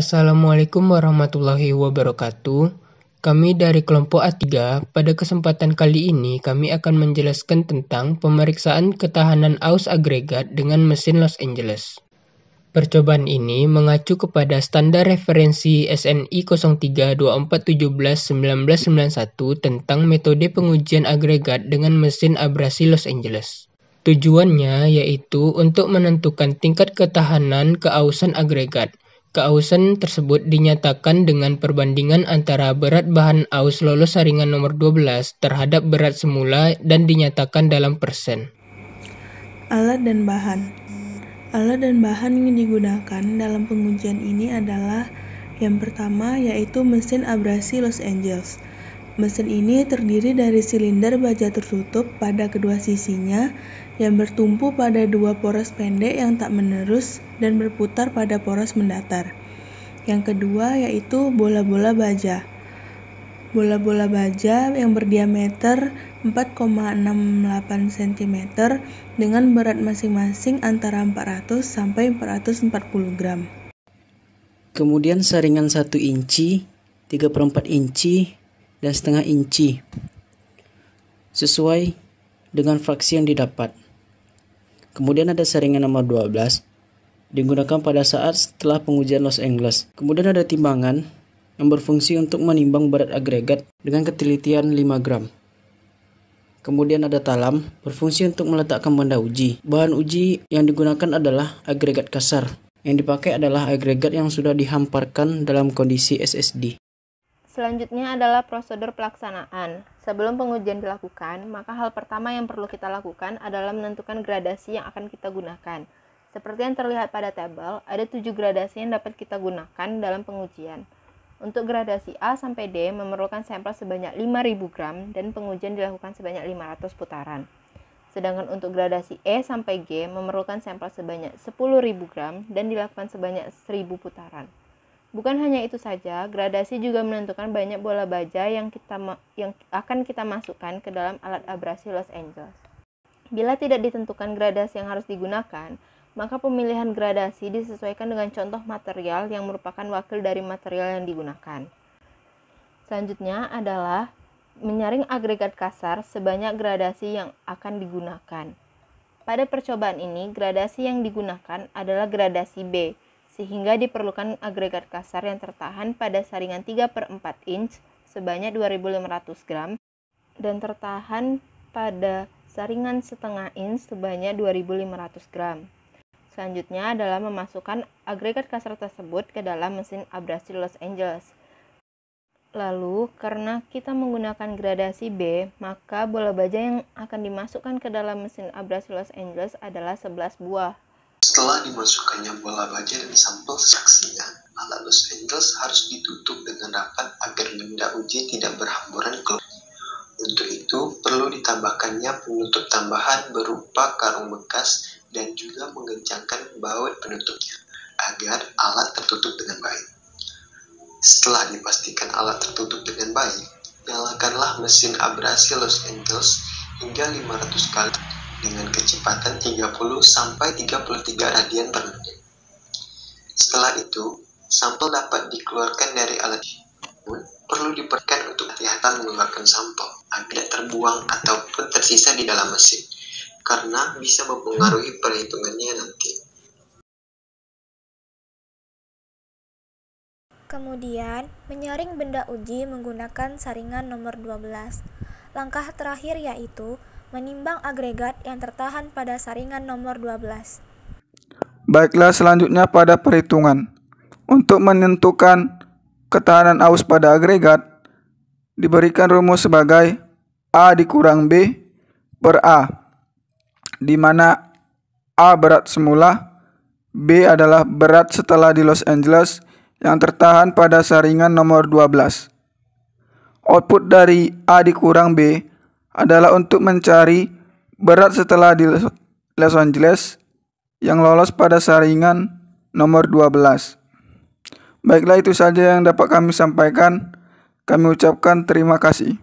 Assalamualaikum warahmatullahi wabarakatuh. Kami dari kelompok A3, pada kesempatan kali ini kami akan menjelaskan tentang pemeriksaan ketahanan aus agregat dengan mesin Los Angeles. Percobaan ini mengacu kepada standar referensi SNI 0324171991 tentang metode pengujian agregat dengan mesin abrasi Los Angeles. Tujuannya yaitu untuk menentukan tingkat ketahanan keausan agregat. Keausan tersebut dinyatakan dengan perbandingan antara berat bahan aus lolos saringan nomor 12 terhadap berat semula dan dinyatakan dalam persen. Alat dan bahan. Alat dan bahan yang digunakan dalam pengujian ini adalah yang pertama yaitu mesin abrasi Los Angeles. Mesin ini terdiri dari silinder baja tertutup pada kedua sisinya yang bertumpu pada dua poros pendek yang tak menerus dan berputar pada poros mendatar. Yang kedua yaitu bola-bola baja. Bola-bola baja yang berdiameter 4,68 cm dengan berat masing-masing antara 400 sampai 440 gram. Kemudian saringan 1 inci, 3/4 inci, dan setengah inci sesuai dengan fraksi yang didapat. Kemudian ada saringan nomor 12 digunakan pada saat setelah pengujian Los Angeles. Kemudian ada timbangan yang berfungsi untuk menimbang berat agregat dengan ketelitian 5 gram. Kemudian ada talam berfungsi untuk meletakkan benda uji. Bahan uji yang digunakan adalah agregat kasar. Yang dipakai adalah agregat yang sudah dihamparkan dalam kondisi SSD. Selanjutnya adalah prosedur pelaksanaan. Sebelum pengujian dilakukan, maka hal pertama yang perlu kita lakukan adalah menentukan gradasi yang akan kita gunakan. Seperti yang terlihat pada tabel, ada 7 gradasi yang dapat kita gunakan dalam pengujian. Untuk gradasi A sampai D memerlukan sampel sebanyak 5.000 gram dan pengujian dilakukan sebanyak 500 putaran. Sedangkan untuk gradasi E sampai G memerlukan sampel sebanyak 10.000 gram dan dilakukan sebanyak 1.000 putaran. Bukan hanya itu saja, gradasi juga menentukan banyak bola baja yang akan kita masukkan ke dalam alat abrasi Los Angeles. Bila tidak ditentukan gradasi yang harus digunakan, maka pemilihan gradasi disesuaikan dengan contoh material yang merupakan wakil dari material yang digunakan. Selanjutnya adalah menyaring agregat kasar sebanyak gradasi yang akan digunakan. Pada percobaan ini, gradasi yang digunakan adalah gradasi B, sehingga diperlukan agregat kasar yang tertahan pada saringan 3/4 inch sebanyak 2.500 gram dan tertahan pada saringan setengah inch sebanyak 2.500 gram. Selanjutnya adalah memasukkan agregat kasar tersebut ke dalam mesin abrasi Los Angeles. Lalu, karena kita menggunakan gradasi B, maka bola baja yang akan dimasukkan ke dalam mesin abrasi Los Angeles adalah 11 buah. Setelah dimasukkannya bola baja dan sampel saksinya, alat Los Angeles harus ditutup dengan rapat agar benda uji tidak berhamburan keluar. Untuk itu, perlu ditambahkannya penutup tambahan berupa karung bekas dan juga mengencangkan baut penutupnya agar alat tertutup dengan baik. Setelah dipastikan alat tertutup dengan baik, nyalakanlah mesin abrasi Los Angeles hingga 500 kali dengan kecepatan 30-33 radian per menit. Setelah itu, sampel dapat dikeluarkan dari alat. Namun, perlu diperhatikan untuk hati-hati mengeluarkan sampel agar tidak terbuang ataupun tersisa di dalam mesin, karena bisa mempengaruhi perhitungannya nanti. Kemudian, menyaring benda uji menggunakan saringan nomor 12. Langkah terakhir yaitu menimbang agregat yang tertahan pada saringan nomor 12. Baiklah, selanjutnya pada perhitungan. Untuk menentukan ketahanan aus pada agregat, diberikan rumus sebagai A dikurang B per A, di mana A berat semula, B adalah berat setelah di Los Angeles yang tertahan pada saringan nomor 12. Output dari A dikurang B adalah untuk mencari berat setelah di Los Angeles yang lolos pada saringan nomor 12. Baiklah, itu saja yang dapat kami sampaikan. Kami ucapkan terima kasih.